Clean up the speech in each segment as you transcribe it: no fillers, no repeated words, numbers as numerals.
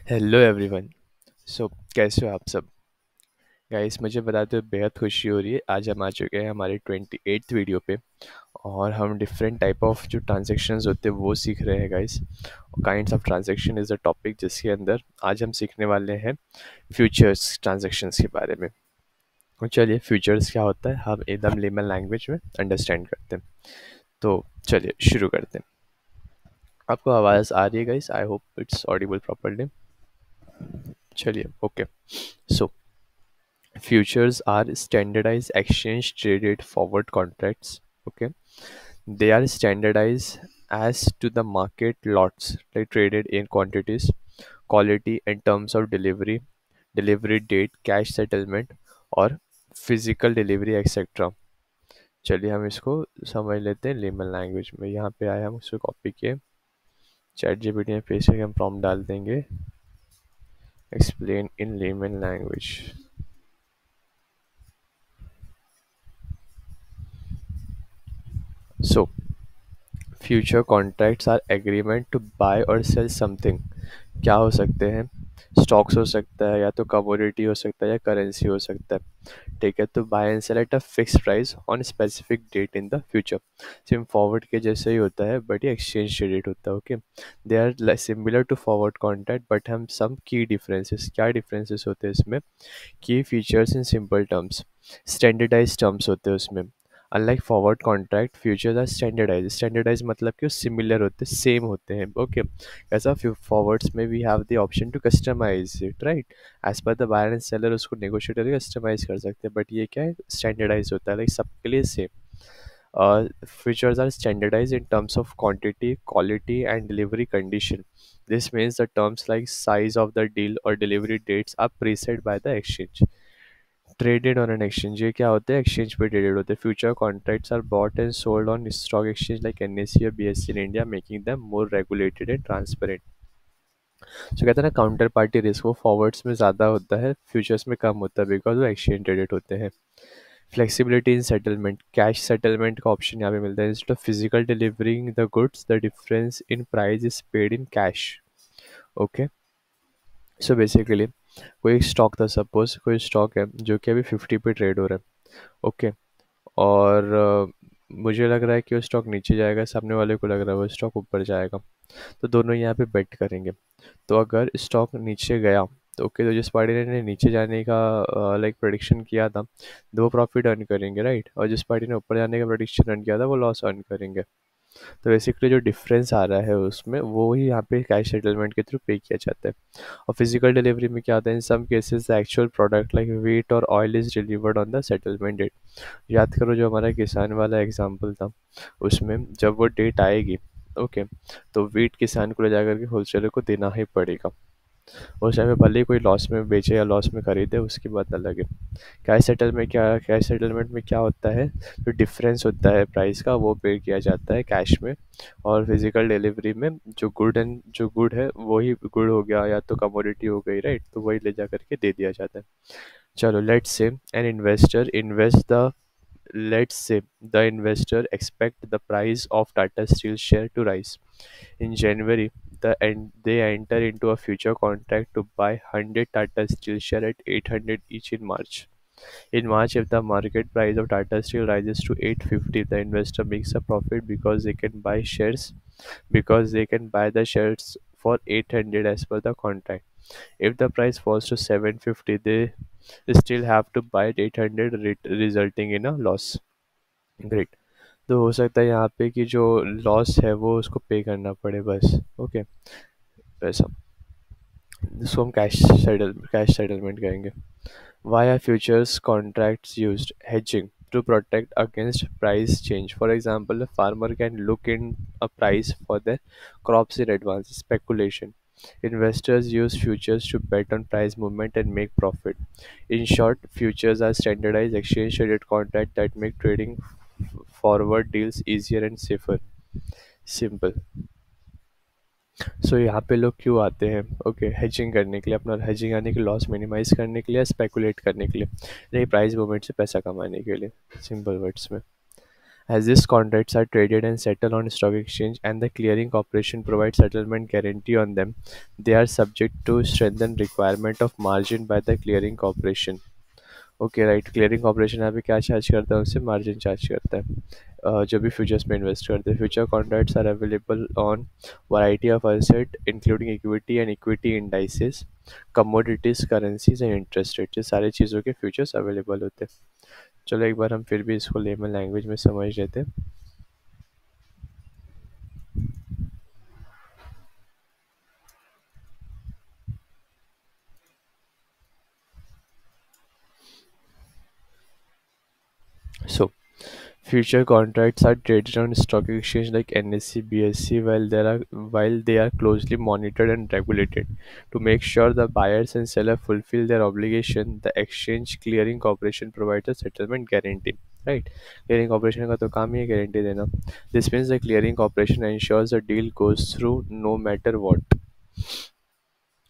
Hello everyone. सो कैसे हो आप सब? गाइस, मुझे बताते हुए बेहद खुशी हो रही है। आज हम आ चुके हैं हमारे 28th वीडियो पे और हम डिफरेंट टाइप ऑफ जो ट्रांजैक्शंस होते हैं वो सीख रहे हैं guys. Kinds of transaction is a topic जिसके अंदर आज हम सीखने वाले हैं फ्यूचर्स ट्रांजैक्शंस के बारे में। तो चलिए, फ्यूचर्स क्या होता है हम एकदम लेमन लैंग्वेज में अंडरस्टैंड करते हैं। तो चलिए शुरू करते हैं। आपको आवाज़ आ रही है guys? I hope it's audible properly. चलिए, okay. So futures are standardized exchange traded forward contracts. Okay, they are standardized as to the market lots like traded in quantities, quality and terms of delivery, delivery date, cash settlement और physical delivery etcetera. चलिए हम इसको समझ लेते हैं layman language में। यहाँ पे आए, हम उसको कॉपी किए, चैट जीपीटी में पेस्ट करके हम प्रॉम्प्ट डाल देंगे, explain in layman language. So future contracts are agreement to buy और सेल समथिंग। क्या हो सकते हैं? स्टॉक्स हो सकता है, या तो कमोडिटी हो सकता है, या करेंसी हो सकता है। ठीक है, तो buy and sell at a fix price on specific date in the future. सिम फॉरवर्ड के जैसे ही होता है, बट ये एक्सचेंज ट्रेडेड होता है। Okay, they are similar to forward contract, but हम सम की डिफरेंसेस, क्या डिफरेंसेस होते हैं इसमें? Key features in simple terms, standardize terms होते हैं उसमें। Unlike forward contract, futures are standardize. Standardize मतलब कि सिमिलर होते हैं, सेम होते हैं। ओके, ऐसा फॉरवर्ड्स में we have the option to customize it, right? As per the buyer and seller उसको नेगोशिएट करके कस्टमाइज कर सकते हैं, बट ये क्या है? स्टैंडर्डाइज होता है, लाइक सबके लिए same. Features are standardized in terms of quantity, quality, and delivery condition. This means the terms like size of the deal or delivery dates are preset by the exchange. Traded on an exchange, ये क्या होते हैं? Exchange पे traded होते हैं। Future contracts are bought and sold on stock exchange like NSE और BSE in India, making them more regulated and transparent. जो कहते हैं ना, काउंटर पार्टी रिस्क वो फॉरवर्ड्स में ज़्यादा होता है, फ्यूचर्स में कम होता है, बिकॉज वो एक्सचेंज ट्रेडेड होते हैं। फ्लेक्सिबिलिटी इन सेटलमेंट, कैश सेटलमेंट का ऑप्शन यहाँ पे मिलता है। Instead of physical delivering the goods, the difference in price is paid in cash. Okay, so basically कोई स्टॉक था, सपोज कोई स्टॉक है जो कि अभी 50 पे ट्रेड हो रहा है। ओके, और मुझे लग रहा है कि वो स्टॉक नीचे जाएगा, सामने वाले को लग रहा है वो स्टॉक ऊपर जाएगा। तो दोनों यहाँ पे बेट करेंगे। तो अगर स्टॉक नीचे गया तो ओके, तो जिस पार्टी ने नीचे जाने का लाइक प्रेडिक्शन किया था, तो वो प्रॉफिट अर्न करेंगे, राइट? और जिस पार्टी ने ऊपर जाने का प्रेडिक्शन अर्न किया था, वो लॉस अर्न करेंगे। तो बेसिकली जो डिफरेंस आ रहा है उसमें, वो ही यहाँ पे कैश सेटलमेंट के थ्रू पे किया जाता है। और फिजिकल डिलीवरी में क्या होता है? In some cases the actual product like wheat और oil is delivered on the settlement date. याद करो जो हमारा किसान वाला एग्जाम्पल था, उसमें जब वो डेट आएगी, ओके, तो वीट किसान को ले जाकर के होलसेलर को देना ही पड़ेगा। उस टाइम में भले ही कोई लॉस में बेचे या लॉस में खरीदे, उसकी बात अलग है। कैश सेटलमेंट में क्या होता है? जो डिफरेंस होता है प्राइस का, वो पे किया जाता है कैश में। और फिजिकल डिलीवरी में जो गुड है वही गुड हो गया, या तो कमोडिटी हो गई, राइट? तो वही ले जा करके दे दिया जाता है। चलो, let's say the investor expect the price of Tata Steel share to rise in January. They enter into a future contract to buy 100 Tata Steel share at 800 each in March. In March, if the market price of Tata Steel rises to 850, the investor makes a profit because they can buy the shares for 800 as per the contract. If the price falls to 750, they still have to buy at 800, resulting in a loss. Great. तो हो सकता है यहाँ पे कि जो loss है वो उसको पे करना पड़े, बस। ओके, वैसा। जिसको हम कैश सेटलमेंट कहेंगे। Why are futures contracts used? Hedging to protect against price change. For example, a farmer can look in a price for their crops in advance. Speculation. Investors use futures to bet on price movement and make profit. In short, futures are standardized exchange traded contracts that make trading forward deals easier and safer. Simple. सो यहाँ पे लोग क्यों आते हैं? Okay, hedging करने के लिए, अपना हेजिंग यानी कि लॉस मिनिमाइज करने के लिए, स्पेकुलेट करने के लिए, नहीं, प्राइस मूवमेंट से पैसा कमाने के लिए, सिंपल वर्ड्स में। As these contracts are traded and settled on stock exchange and the clearing corporation provides settlement guarantee on them, they are subject to strengthened requirement of margin by the clearing corporation. Okay right, clearing corporation यहाँ पे क्या charge करता है, उससे margin charge करता है। जो भी फ्यूचर्स में इन्वेस्ट करते हैं, future contracts are available on variety of asset including equity and equity indices, commodities, currencies and interest rate, ये सारी चीज़ों के फ्यूचर्स अवेलेबल होते हैं। चलो एक बार हम फिर भी इसको लेमन लैंग्वेज में समझ लेते हैं। So, future contracts are traded on stock exchange like NSE, BSE, while they are closely monitored and regulated. To make sure the buyers and seller fulfill their obligation, the exchange clearing corporation provides a settlement guarantee. Right? Clearing corporation का तो काम ही है guarantee देना. This means the clearing corporation ensures the deal goes through no matter what.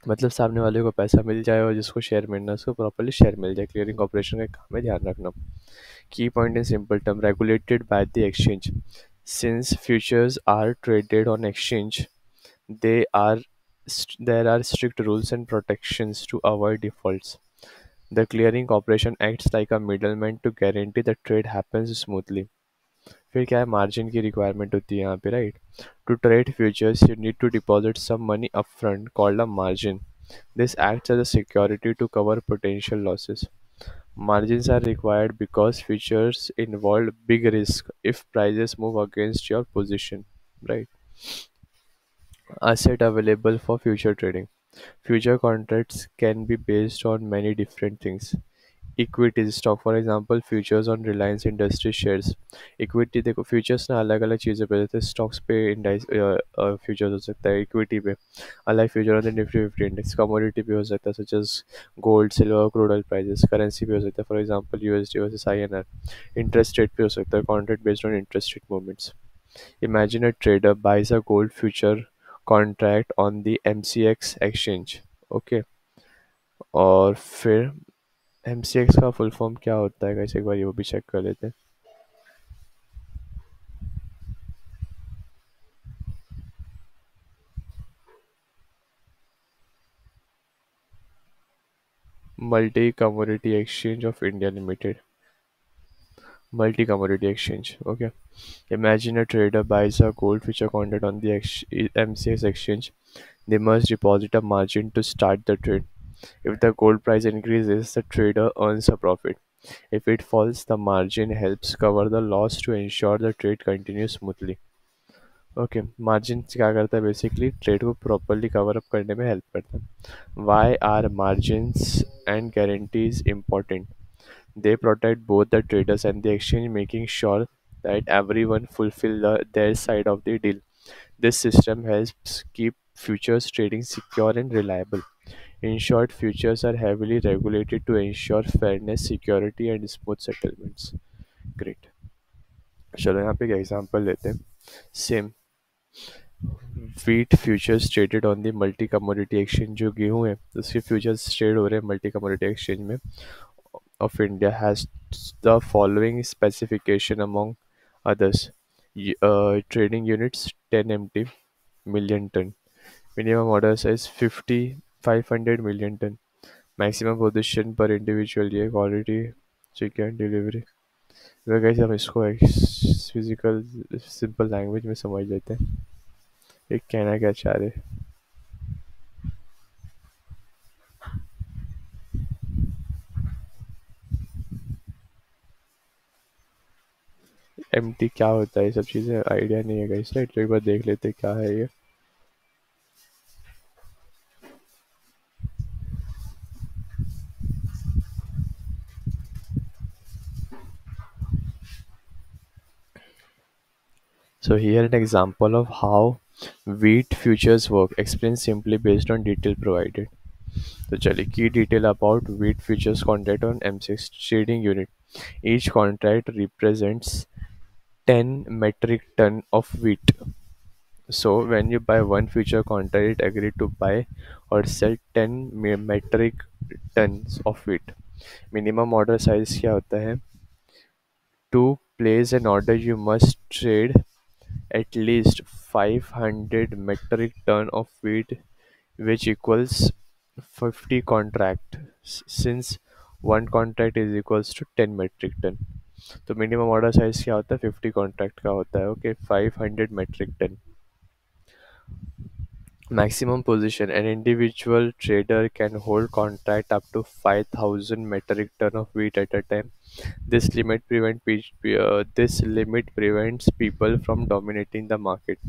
मतलब सामने वाले को पैसा मिल जाए और जिसको शेयर मिलना है उसको प्रॉपर्ली शेयर मिल जाए। क्लियरिंग कॉर्पोरेशन का काम है ध्यान रखना। Key point in simple term, regulated by the exchange. Since futures are traded on exchange, they are there are strict rules and protections to avoid defaults. The clearing corporation acts like a middleman to guarantee the trade happens smoothly. फिर क्या है, margin की requirement होती है यहाँ पे, right. To trade futures you need to deposit some money upfront called a margin. This acts as a security to cover potential losses. Margins are required because futures involve big risk if prices move against your position, right? Asset available for future trading. Future contracts can be based on many different things. Equities stock, for example futures on Reliance industry shares. Equity देखो, futures ना अलग अलग चीज़ें पे देते हैं, stocks पे indices futures हो सकता है, इक्विटी पे अलग फ्यूचर होते हैं, निफ्टी 50 इंडेक्स, कमोडिटी पे हो सकता है such as gold, silver, crude oil prices, currency पे हो सकता है for example USD versus INR, interest rate पे हो सकता है contract based on interest rate movements. Imagine a trader buys a gold future contract on the MCX exchange, okay. और फिर एमसीएक्स का फुल फॉर्म क्या होता है गाइस, एक बार ये वो भी चेक कर लेते हैं। Multi commodity exchange of India limited, multi commodity exchange, okay. Imagine a trader buys a gold future contract on the MCX exchange. They must deposit a margin to start the trade. If the gold price increases, the trader earns a profit. If it falls, the margin helps cover the loss to ensure the trade continues smoothly. Okay, margin क्या करता है, basically trade को properly cover up करने में help करता है। Why are margins and guarantees important? They protect both the traders and the exchange, making sure that everyone fulfill their side of the deal. This system helps keep futures trading secure and reliable. In short, futures are heavily regulated to ensure fairness, security, and smooth settlements. Great. चलो यहाँ पे एक example लेते हैं। Same wheat futures traded on the multi commodity exchange, जो गेहूँ है उसके फ्यूचर्स ट्रेड हो रहे हैं मल्टी कमोडिटी एक्सचेंज में of India, has the following specification among others. Trading units 10 MT million ton. Minimum order size 50 500 million ton. Maximum position per individual ये quality chicken delivery। वह कैसे हम इसको फिजिकल सिंपल लैंग्वेज में समझ लेते हैं, ये कहना क्या चाह रहे। एमटी क्या होता है, ये सब चीज़ें आइडिया नहीं है गाइस, राइट। तो एक बार देख लेते क्या है ये। So here an example of how wheat futures work, explained simply based on detail provided. So चलिए, key detail about wheat futures contract on M6 trading unit. Each contract represents 10 metric ton of wheat. So when you buy one future contract, it agreed to buy or sell 10 metric tons of wheat. Minimum order size क्या होता है, 2 place an order, you must trade at least 500 metric ton of wheat, which equals 50 contract, since one contract is equals to 10 metric ton. तो minimum order size क्या होता है? 50 contract का होता है. Okay, 500 metric ton. Maximum position: an individual trader can hold contract up to 5,000 metric ton of wheat at a time. This limit prevents people from dominating the market.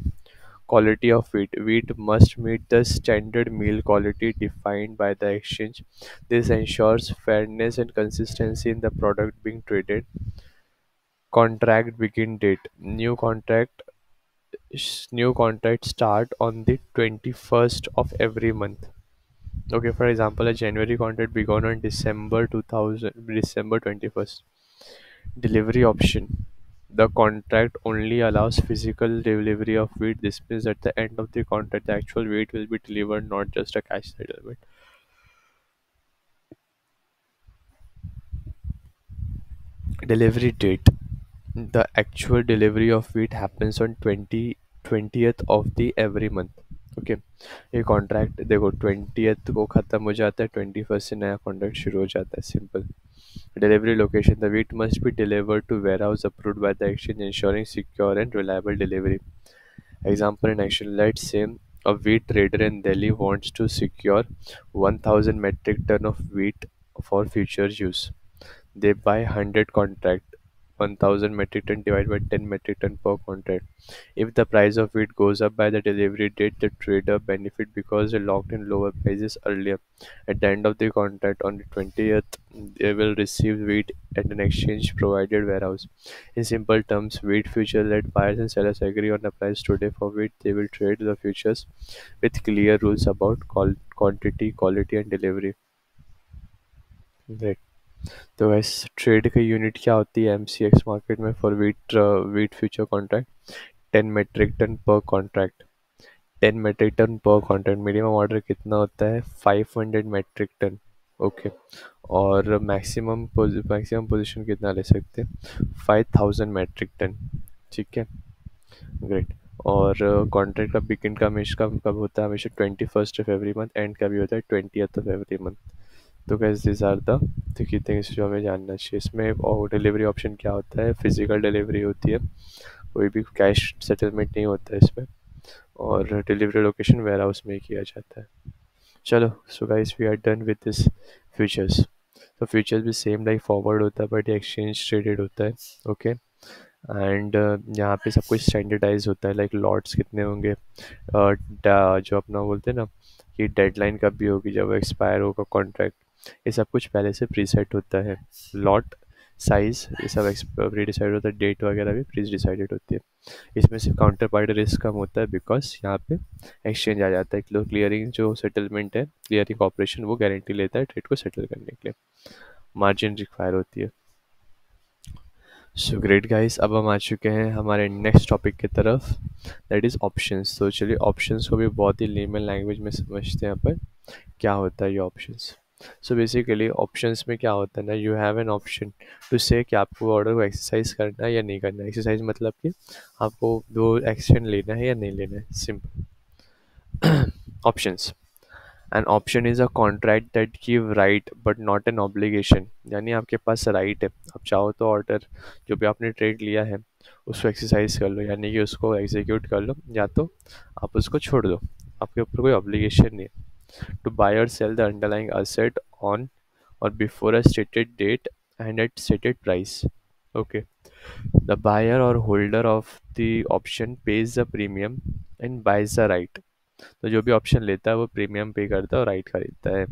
Quality of wheat: wheat must meet the standard meal quality defined by the exchange. This ensures fairness and consistency in the product being traded. Contract begin date: new contracts start on the 21st of every month. Okay, for example, a January contract began on December 21st. Delivery option: the contract only allows physical delivery of wheat. This means at the end of the contract, the actual wheat will be delivered, not just a cash settlement. Delivery date: the actual delivery of wheat happens on 20th of the every month. Okay, ये contract देखो 20th को ख़त्म हो जाता है, 21st से नया contract शुरू हो जाता है. Simple. Delivery location: the wheat must be delivered to warehouse approved by the exchange, ensuring secure and reliable delivery. Example in action: let's say a wheat trader in Delhi wants to secure 1000 metric ton of wheat for future use. They buy 100 contract, 1000 metric ton divided by 10 metric ton per contract. If the price of wheat goes up by the delivery date, the trader benefit because they locked in lower prices earlier. At the end of the contract on the 20th, they will receive wheat at an exchange provided warehouse. In simple terms, wheat future let buyers and sellers agree on the price today for wheat. They will trade the futures with clear rules about quantity, quality and delivery. Great. तो वैस trade की unit क्या होती है MCX market में for wheat future contract? 10 metric ton per contract. 10 metric ton per contract. Minimum order कितना होता है? 500 मेट्रिक टन. ओके. और मैक्सिमम पोजीशन कितना ले सकते हैं? 5000 मेट्रिक टन. ठीक है. ग्रेट. और कॉन्ट्रैक्ट का बिगिन का हमेशा कब होता है? हमेशा 21st of every month. And का भी होता है 20th ऑफ एवरी मंथ. तो guess this are the key things जो हमें जानना चाहिए. इसमें और डिलीवरी ऑप्शन क्या होता है? फिजिकल डिलीवरी होती है, कोई भी कैश सेटलमेंट नहीं होता है इसमें. और डिलीवरी लोकेशन वेयर हाउस में ही किया जाता है. चलो, so guys we are done with this futures. तो फ्यूचर्स भी सेम लाइक फॉरवर्ड होता है, बट एक्सचेंज ट्रेडेड होता है. ओके. एंड यहाँ पे सब कुछ स्टैंडर्डाइज होता है, लाइक लॉट्स कितने होंगे, जो अपना बोलते हैं ना कि डेडलाइन कब भी होगी, जब एक्सपायर होगा कॉन्ट्रैक्ट, ये सब कुछ पहले से प्रीसेट होता है. लॉट साइज ये सब प्री डिसाइड होता है. डेट वगैरह भी प्री डिसाइडेड होती है. इसमें सिर्फ काउंटर पार्टी रिस्क कम होता है बिकॉज यहाँ पे एक्सचेंज आ जाता है. क्लियरिंग जो सेटलमेंट है, क्लियरिंग ऑपरेशन, वो गारंटी लेता है ट्रेड को सेटल करने के लिए. मार्जिन रिक्वायर होती है. सो ग्रेट गाइस, अब हम आ चुके हैं हमारे नेक्स्ट टॉपिक की तरफ, दैट इज़ ऑप्शंस. तो चलिए ऑप्शंस को भी बहुत ही लेमन लैंग्वेज में समझते हैं यहाँ पर क्या होता है ये ऑप्शंस. सो बेसिकली ऑप्शंस में क्या होता है ना, you have an option to say कि आपको ऑर्डर को एक्सरसाइज करना है या नहीं करना है. एक्सरसाइज मतलब कि आपको वो एक्शन लेना है या नहीं लेना है. Simple. Options: an option is a contract that give right but not an obligation. यानी आपके पास राइट है, आप चाहो तो ऑर्डर जो भी आपने ट्रेड लिया है उसको एक्सरसाइज कर लो, यानी कि उसको एग्जीक्यूट कर लो, या तो आप उसको छोड़ दो. आपके ऊपर कोई ऑब्लिगेशन नहीं है. To buy or sell the underlying asset on or before a stated date and at stated price. Okay. The buyer or holder of the option pays the premium and buys the right. तो जो भी option लेता है वो premium पे करता है और राइट खरीदता है.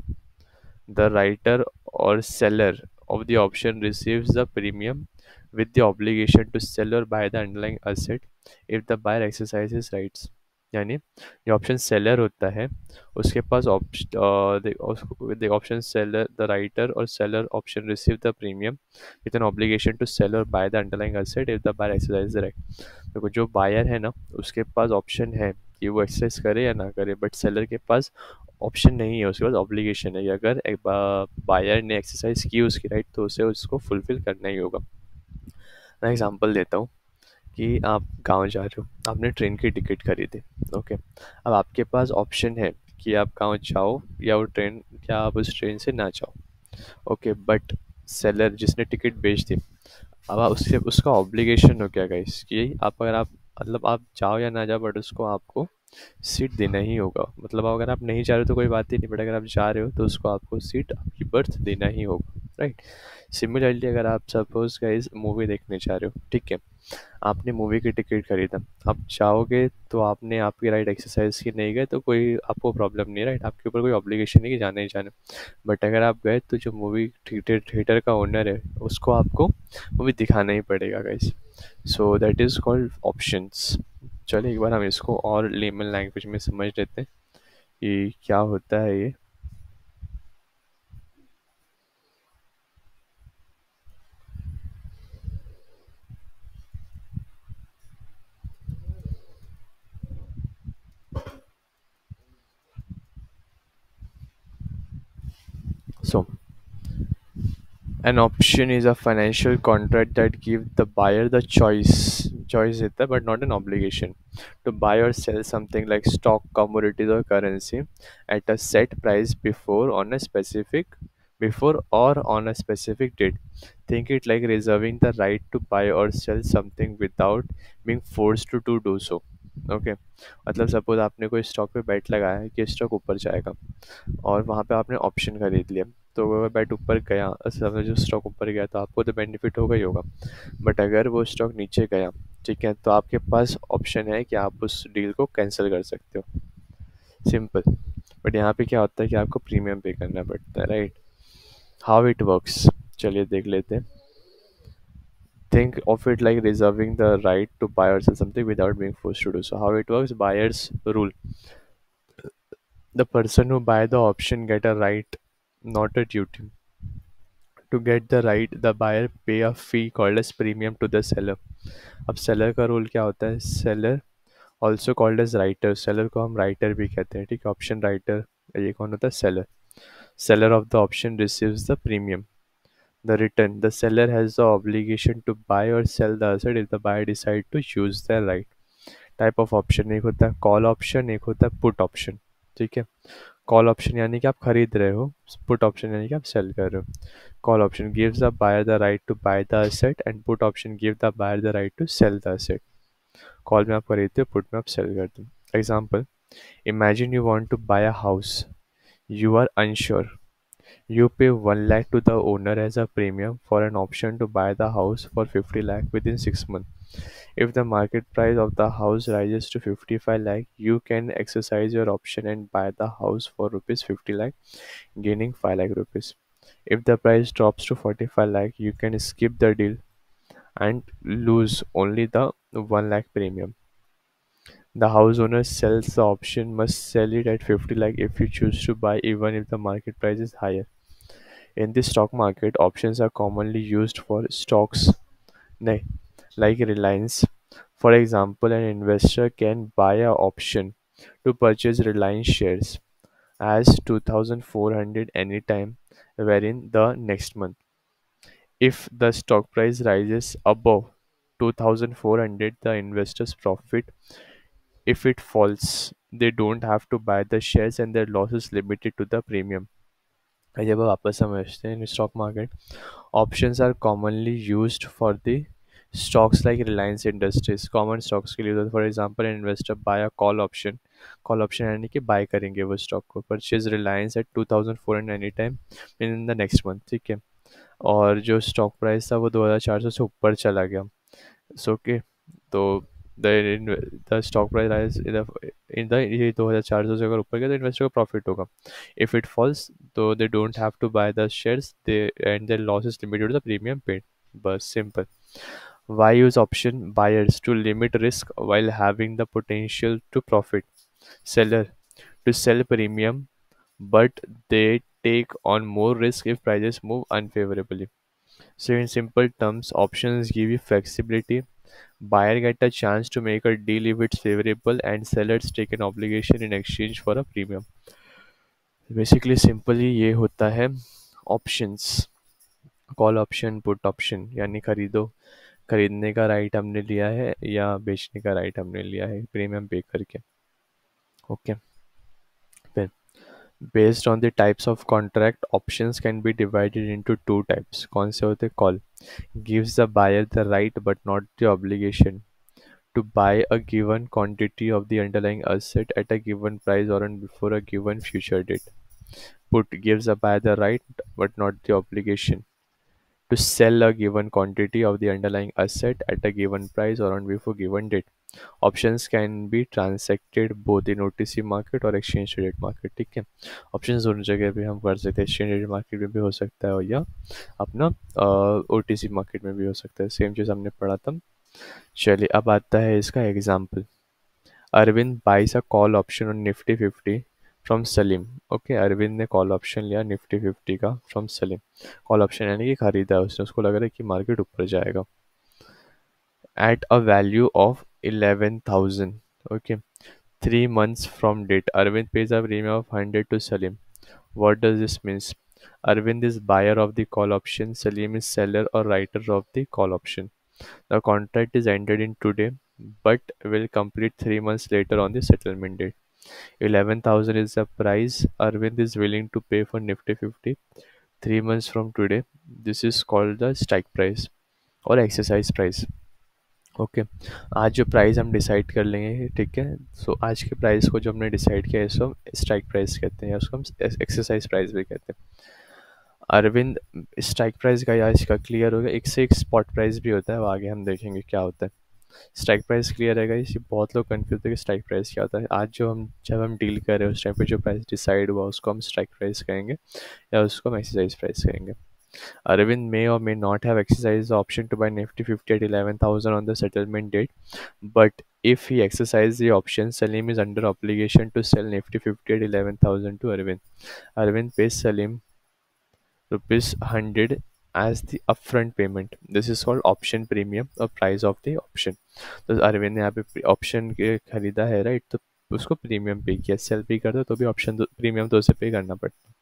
The writer or seller of the option receives the premium with the obligation to sell or buy the underlying asset if the buyer exercises rights. यानी जो ऑप्शन सेलर होता है उसके पास the option seller, the writer or seller option receive the premium with an obligation to sell or buy the underlying asset if the buyer exercises the right. देखो जो buyer है ना उसके पास ऑप्शन है कि वो एक्सरसाइज करे या ना करे, बट सेलर के पास ऑप्शन नहीं है, उसके पास ऑब्लिगेशन है कि अगर एक बायर ने एक्सरसाइज की उसकी राइट तो उसे उसको फुलफिल करना ही होगा. मैं एग्जांपल देता हूँ कि आप गाँव जा रहे हो, आपने ट्रेन की टिकट खरीदी, ओके। अब आपके पास ऑप्शन है कि आप गाँव जाओ या वो ट्रेन या आप उस ट्रेन से ना जाओ, ओके। बट सेलर जिसने टिकट बेच दी, अब आप उससे उसका ऑब्लिगेशन हो क्या गाइस कि आप अगर आप मतलब आप जाओ या ना जाओ बट उसको आपको सीट देना ही होगा। मतलब अगर आप नहीं जा रहे हो तो कोई बात ही नहीं, बट अगर आप जा रहे हो तो उसको आपको सीट आपकी बर्थ देना ही होगा, राइट। सिमिलरली अगर आप सपोज गाइस मूवी देखने जा रहे हो, ठीक है, आपने मूवी की टिकट खरीदा, आप जाओगे तो आपने आपकी राइट एक्सरसाइज की नहीं गए तो कोई आपको प्रॉब्लम नहीं, राइट, आपके ऊपर कोई ऑब्लिगेशन नहीं कि जाना ही जाना। बट अगर आप गए तो जो मूवी थिएटर थिएटर का ओनर है उसको आपको मूवी दिखाना ही पड़ेगा guys. So that is called options. चलिए एक बार हम इसको और लेमन लैंग्वेज में समझ लेते हैं कि क्या होता है ये। सो an option is a financial contract that gives the buyer the choice is there but not an obligation to buy or sell something like stock, commodities or currency at a set price before or on a specific date. Think it like reserving the right to buy or sell something without being forced to do so. Okay, मतलब suppose आपने कोई stock पे बेट लगाया है कि stock ऊपर जाएगा और वहाँ पे आपने ऑप्शन खरीद लिया, तो अगर बैट ऊपर गया, समझो स्टॉक ऊपर गया तो आपको तो बेनिफिट होगा ही होगा। बट अगर वो स्टॉक नीचे गया, ठीक है, तो आपके पास ऑप्शन है कि आप उस डील को कैंसिल कर सकते हो, सिंपल। बट यहाँ पे क्या होता है कि आपको प्रीमियम पे करना पड़ता है, राइट। हाउ इट वर्क्स, चलिए देख लेते हैं। Think of it like reserving the right to buy or sell something without being forced to do so. How it works: buyer's rule. The person who buy the option get a right, not a duty. To get the right, the buyer pay a fee called as premium to the seller. अब seller का role क्या होता है? Seller also called as writer, seller को हम writer भी कहते हैं, ठीक है, ऑप्शन राइटर। ये कौन होता है? Seller. Seller of the option receives the premium. The return: the seller has the obligation to buy or sell the asset if the buyer decide to use their right. Type of option, एक होता है call option, एक होता है put option, ठीक है। Call option यानी कि आप खरीद रहे हो, पुट ऑप्शन यानी कि आप सेल कर रहे हो। Call option gives the buyer the right to buy the asset and put option give the buyer the right to sell the asset. Call में आप खरीदते हो, पुट में आप सेल करते हो। Example: imagine you want to buy a house, you are unsure, you pay 1 lakh to the owner as a premium for an option to buy the house for 50 lakh within 6 months. If the market price of the house rises to 55 lakh, you can exercise your option and buy the house for rupees 50 lakh, gaining 5 lakh rupees. If the price drops to 45 lakh, you can skip the deal and lose only the 1 lakh premium. The house owner sells the option must sell it at 50 lakh if you choose to buy even if the market price is higher. In the stock market, options are commonly used for stocks like Reliance. For example, an investor can buy an option to purchase Reliance shares as 2400 anytime wherein the next month. If the stock price rises above 2400, the investors profit. If it falls, they don't have to buy the shares and their loss is limited to the premium. जब आप वापस समझते हैं, in stock market, options are commonly used for the stocks like Reliance Industries, common stocks के लिए होता है। For example, an investor buy a call option यानी कि buy करेंगे वो stock को, purchase Reliance at 2400 any time in the next month, ठीक है। और जो stock price था वो 2400 से ऊपर चला गया, सो ओके, तो the stock price rise in the ये 2400 से अगर ऊपर गया तो इन्वेस्टर को प्रॉफिट होगा। इफ इट फॉल्स तो they don't have to buy the shares, they and their loss is limited to the premium paid. बस simple. Why use option buyers? To limit risk while having the potential to profit. Seller: to sell premium, but they take on more risk if prices move unfavorably. So in simple terms, options give you flexibility. Buyer get a chance to make a deal if it's favorable, and sellers take an obligation in exchange for a premium. Basically simply ये होता है options. Call option, put option यानी खरीदो खरीदने का right हमने लिया है या बेचने का राइट हमने लिया है प्रीमियम पे करके। ओके, फिर based on the types of contract options can be divided into two types. कौन से होते हैं? Call gives the buyer the right but not the obligation to buy a given quantity of the underlying asset at a given price or on before a given future date. Put gives the buyer the right but not the obligation to sell a given quantity of the underlying asset at a given price or on before given date. Options can be transacted both in OTC market और exchange traded market। ठीक है, option दोनों जगह पे हम कर सकते हैं, exchange traded market में भी हो सकता है और या अपना OTC मार्केट में भी हो सकता है, सेम चीज़ हमने पढ़ा था। चलिए अब आता है इसका example. Arvind buys a call option on Nifty 50 from Salim. Okay, Arvind ने कॉल ऑप्शन लिया निफ्टी 50 का फ्रॉम सलीम। कॉल ऑप्शन यानी कि खरीदा उसने, उसको लग रहा है कि मार्केट ऊपर जाएगा। At a value of 11,000। Okay, 3 months from date, Arvind pays a premium of 100 to Salim. What does this means? Arvind is buyer of the call option, Salim is seller or writer of the call option. The contract is ended in today but will complete 3 months later on the settlement date. 11,000 is the price Arvind is willing to pay for Nifty 50 3 months from today. This is called the strike price or exercise price. Okay, आज जो price हम decide कर लेंगे, ठीक है, सो आज के price को जो हमने डिसाइड किया है इसको हम स्ट्राइक प्राइस कहते हैं या उसको हम एक्सरसाइज प्राइस भी कहते हैं। अरविंद स्ट्राइक प्राइस का या इसका क्लियर हो गया। एक स्पॉट प्राइस भी होता है, वो आगे हम देखेंगे क्या होता है। स्ट्राइक प्राइस क्लियर है गाइस, ये बहुत लोग कंफ्यूज है कि स्ट्राइक प्राइस क्या होता है। आज जो हम जब हम डील कर रहे हैं उस टाइम पे जो प्राइस डिसाइड हुआ उसको हम स्ट्राइक प्राइस कहेंगे या उसको हम एक्सरसाइज प्राइस कहेंगे। Arvind may or may not have exercised the option to buy Nifty 50 at 11,000 on the settlement date, but if he exercises the option, Salim is under obligation to sell Nifty 50 at 11,000 to Arvind. Arvind pays Salim rupees 100 as the upfront payment. This is called option premium or price of the option. तो अरविंद ने यहाँ पे option के खरीदा है right, तो उसको premium पे किया, सेल पे करता तो भी ऑप्शन प्रीमियम तो उसे पे करना पड़ता।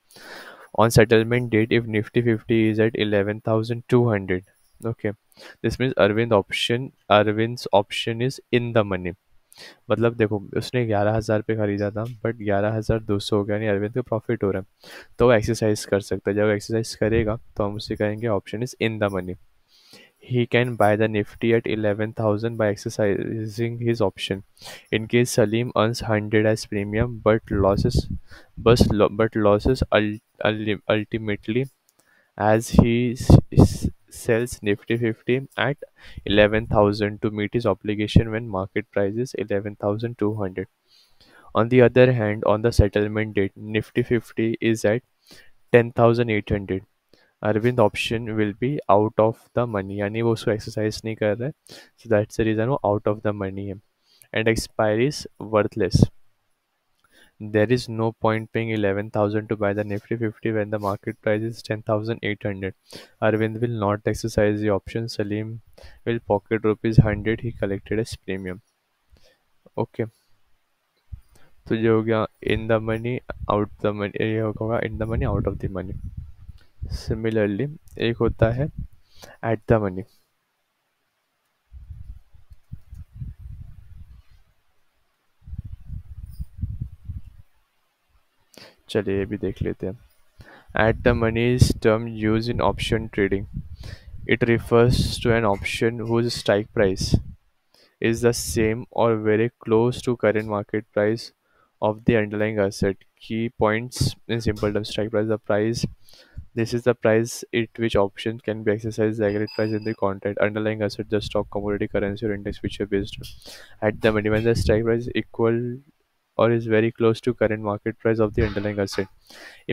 On settlement date, if Nifty 50 is at 11,200, okay, this means Arvind's option is in the money। मतलब देखो उसने 11,000 पे खरीदा था बट 11,200 हो गया, यानी अरविंद को प्रॉफिट हो रहा है, तो वो एक्सरसाइज कर सकता है। जब एक्सरसाइज करेगा तो हम उसे कहेंगे option is in the money. He can buy the Nifty at 11,000 by exercising his option. In case Salim earns 100 as premium but losses ultimately as he sells Nifty 50 at 11,000 to meet his obligation when market price is 11,200. On the other hand, on the settlement date, Nifty 50 is at 10,800. Arvind option will be out of the money, यानी वो उसको exercise नहीं कर रहा है, so that's the reason वो out of the money है and expiry is worthless. There is no point paying 11,000 to buy the Nifty 50 when the market price is 10,800. Arvind will not exercise the option. Salim will pocket rupees 100 he collected as premium. Okay, तो ये हो गया in the money out the money, ये होगा in the money out of the money. Similarly एक होता है eight the money. चलिए ये भी देख लेते हैं। At the money is term use in option trading. It refers to an option whose strike price is the same or very close to current market price of the underlying asset. Key points in simple terms: strike price, the price. This is the price at which option can be exercised. The aggregate price in the contract. Underlying asset, the stock, commodity, currency, or index which are based on. At the money, when the strike price is equal or is very close to current market price of the underlying asset.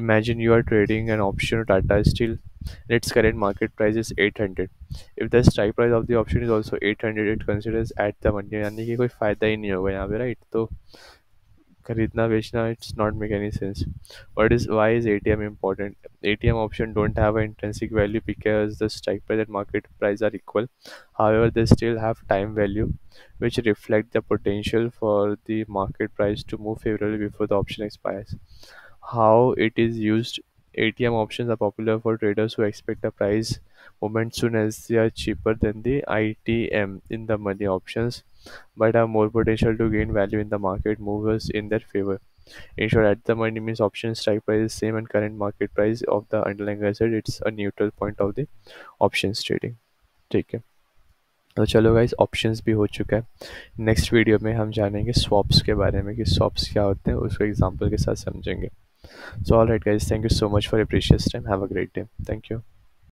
Imagine you are trading an option of Tata Steel and its current market price is 800. If the strike price of the option is also 800, it considers at the money, यानी कि कोई फायदा ही नहीं होगा यहाँ पे right, तो खरीदना बेचना it's not make any sense. Why is ATM important? ATM option don't have an intrinsic value because the strike price and market price are equal. However, they still have time value which reflect the potential for the market price to move favorably before the option expires. How it is used ATM options are popular for traders who expect a price movement soon as they are cheaper than the ITM in the money options, but have more potential to gain value in the market movers in their favor. In short, at the money means option strike price is same and current market price of the underlying asset. It's a neutral point of the options trading. ठीक है, तो चलो guys, options भी हो चुका है। Next video में हम जानेंगे स्वॉप्स के बारे में कि स्वॉप्स क्या होते हैं, उसको एग्जांपल के साथ समझेंगे। So alright guys, thank you so much for your precious time. Have a great day. Thank you.